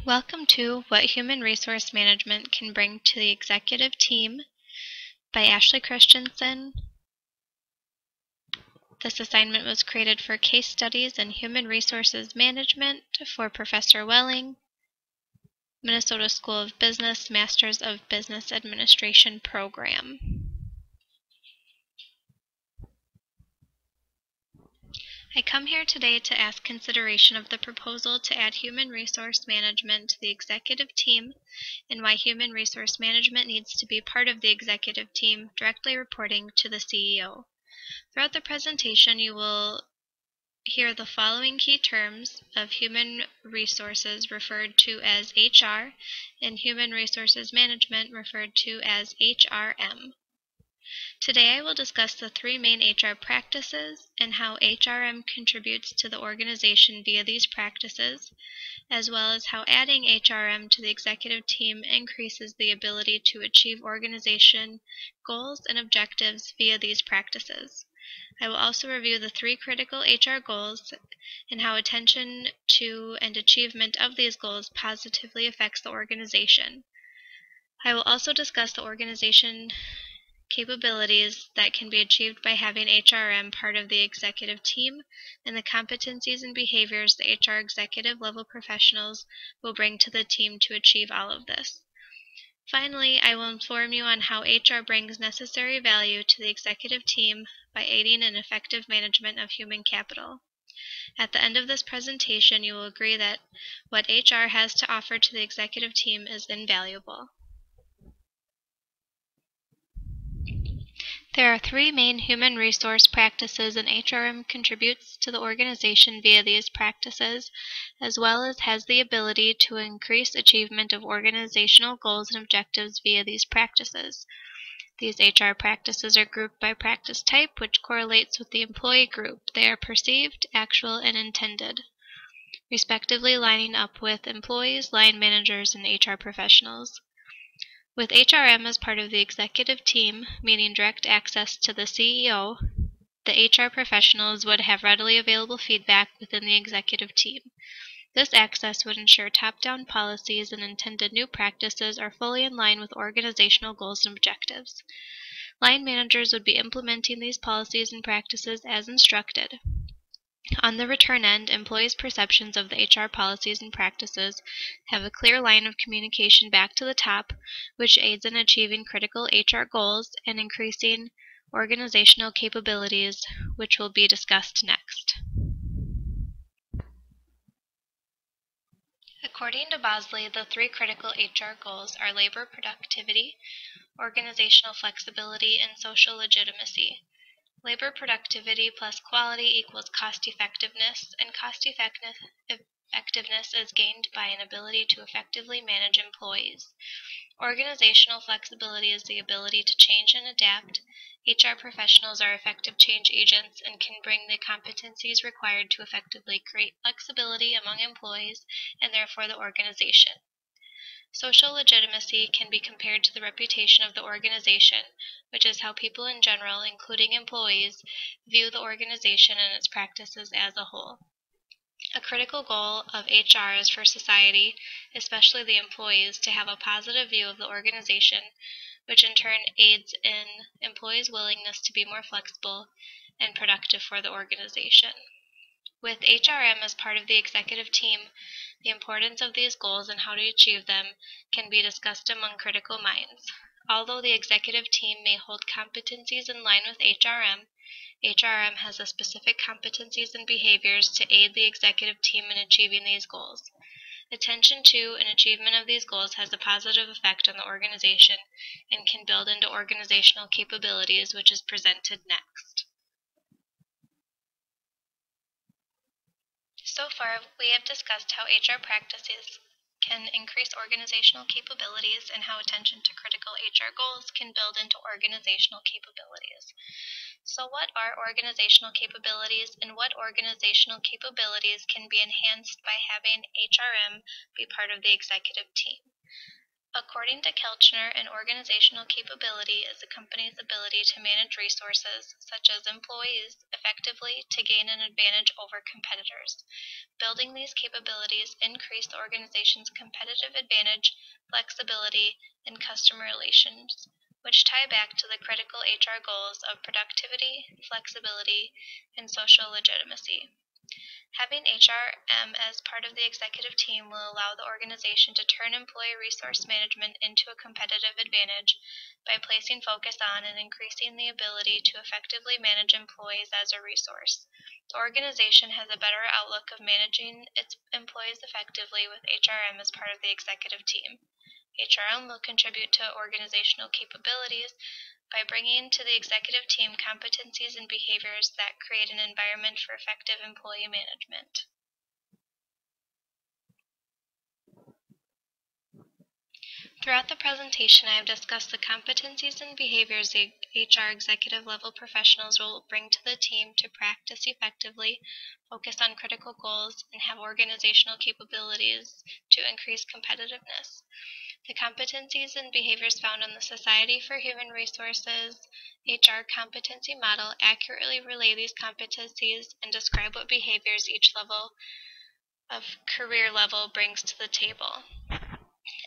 Welcome to What Human Resource Management Can Bring to the Executive Team by Ashley Christensen. This assignment was created for Case Studies in Human Resources Management for Professor Welling, Minnesota School of Business, Masters of Business Administration program. I come here today to ask consideration of the proposal to add human resource management to the executive team and why human resource management needs to be part of the executive team, directly reporting to the CEO. Throughout the presentation, you will hear the following key terms of human resources referred to as HR and human resources management referred to as HRM. Today I will discuss the three main HR practices and how HRM contributes to the organization via these practices, as well as how adding HRM to the executive team increases the ability to achieve organization goals and objectives via these practices. I will also review the three critical HR goals and how attention to and achievement of these goals positively affects the organization. I will also discuss the organization capabilities that can be achieved by having HRM part of the executive team and the competencies and behaviors the HR executive level professionals will bring to the team to achieve all of this. Finally, I will inform you on how HR brings necessary value to the executive team by aiding in effective management of human capital. At the end of this presentation, you will agree that what HR has to offer to the executive team is invaluable. There are three main human resource practices, and HRM contributes to the organization via these practices, as well as has the ability to increase achievement of organizational goals and objectives via these practices. These HR practices are grouped by practice type, which correlates with the employee group. They are perceived, actual, and intended, respectively lining up with employees, line managers, and HR professionals. With HRM as part of the executive team, meaning direct access to the CEO, the HR professionals would have readily available feedback within the executive team. This access would ensure top-down policies and intended new practices are fully in line with organizational goals and objectives. Line managers would be implementing these policies and practices as instructed. On the return end, employees' perceptions of the HR policies and practices have a clear line of communication back to the top, which aids in achieving critical HR goals and increasing organizational capabilities, which will be discussed next. According to Bosley, the three critical HR goals are labor productivity, organizational flexibility, and social legitimacy. Labor productivity plus quality equals cost effectiveness, and cost effectiveness is gained by an ability to effectively manage employees. Organizational flexibility is the ability to change and adapt. HR professionals are effective change agents and can bring the competencies required to effectively create flexibility among employees and therefore the organization. Social legitimacy can be compared to the reputation of the organization, which is how people in general, including employees, view the organization and its practices as a whole. A critical goal of HR is for society, especially the employees, to have a positive view of the organization, which in turn aids in employees' willingness to be more flexible and productive for the organization. With HRM as part of the executive team, the importance of these goals and how to achieve them can be discussed among critical minds. Although the executive team may hold competencies in line with HRM, HRM has the specific competencies and behaviors to aid the executive team in achieving these goals. Attention to and achievement of these goals has a positive effect on the organization and can build into organizational capabilities, which is presented next. So far, we have discussed how HR practices can increase organizational capabilities and how attention to critical HR goals can build into organizational capabilities. So what are organizational capabilities, and what organizational capabilities can be enhanced by having HRM be part of the executive team? According to Kelchner, an organizational capability is a company's ability to manage resources, such as employees, effectively to gain an advantage over competitors. Building these capabilities increase the organization's competitive advantage, flexibility, and customer relations, which tie back to the critical HR goals of productivity, flexibility, and social legitimacy. Having HRM as part of the executive team will allow the organization to turn employee resource management into a competitive advantage by placing focus on and increasing the ability to effectively manage employees as a resource. The organization has a better outlook of managing its employees effectively with HRM as part of the executive team. HRM will contribute to organizational capabilities by bringing to the executive team competencies and behaviors that create an environment for effective employee management. Throughout the presentation, I have discussed the competencies and behaviors the HR executive level professionals will bring to the team to practice effectively, focus on critical goals, and have organizational capabilities to increase competitiveness. The competencies and behaviors found in the Society for Human Resources HR competency model accurately relay these competencies and describe what behaviors each level of career level brings to the table.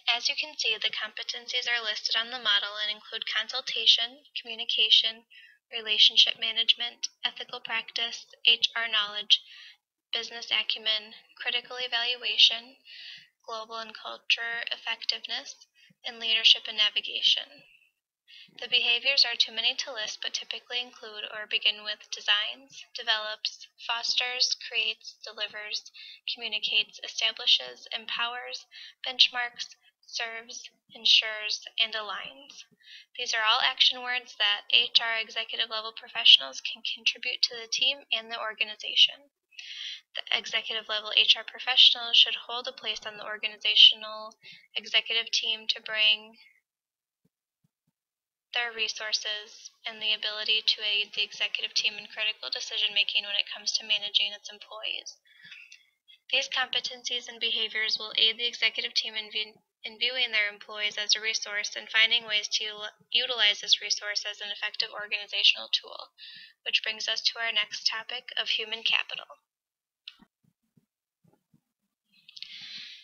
As you can see, the competencies are listed on the model and include consultation, communication, relationship management, ethical practice, HR knowledge, business acumen, critical evaluation, global and culture effectiveness, and leadership and navigation. The behaviors are too many to list, but typically include or begin with designs, develops, fosters, creates, delivers, communicates, establishes, empowers, benchmarks, serves, ensures, and aligns. These are all action words that HR executive level professionals can contribute to the team and the organization. The executive level HR professionals should hold a place on the organizational executive team to bring their resources and the ability to aid the executive team in critical decision making when it comes to managing its employees. These competencies and behaviors will aid the executive team in viewing their employees as a resource and finding ways to utilize this resource as an effective organizational tool, which brings us to our next topic of human capital.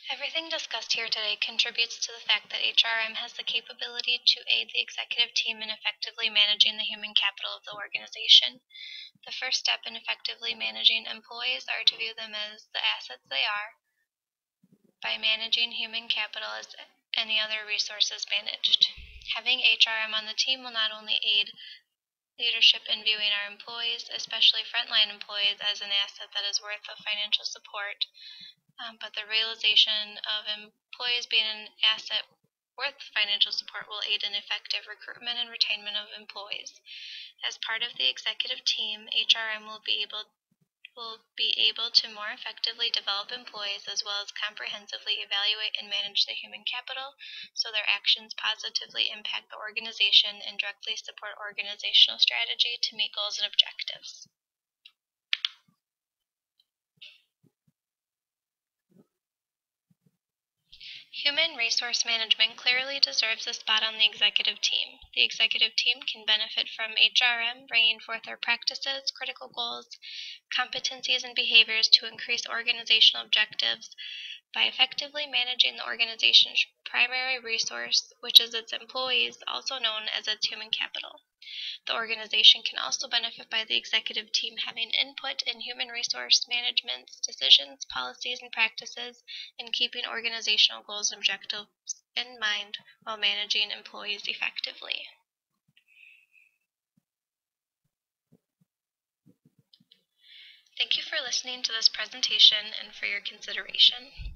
Everything discussed here today contributes to the fact that HRM has the capability to aid the executive team in effectively managing the human capital of the organization. The first step in effectively managing employees are to view them as the assets they are by managing human capital as any other resources managed. Having HRM on the team will not only aid leadership in viewing our employees, especially frontline employees, as an asset that is worth of financial support, but the realization of employees being an asset worth financial support will aid in effective recruitment and retainment of employees. As part of the executive team, HRM will be able to more effectively develop employees as well as comprehensively evaluate and manage the human capital so their actions positively impact the organization and directly support organizational strategy to meet goals and objectives. Human resource management clearly deserves a spot on the executive team. The executive team can benefit from HRM bringing forth their practices, critical goals, competencies, and behaviors to increase organizational objectives by effectively managing the organization's primary resource, which is its employees, also known as its human capital. The organization can also benefit by the executive team having input in human resource management's decisions, policies, and practices, and keeping organizational goals and objectives in mind while managing employees effectively. Thank you for listening to this presentation and for your consideration.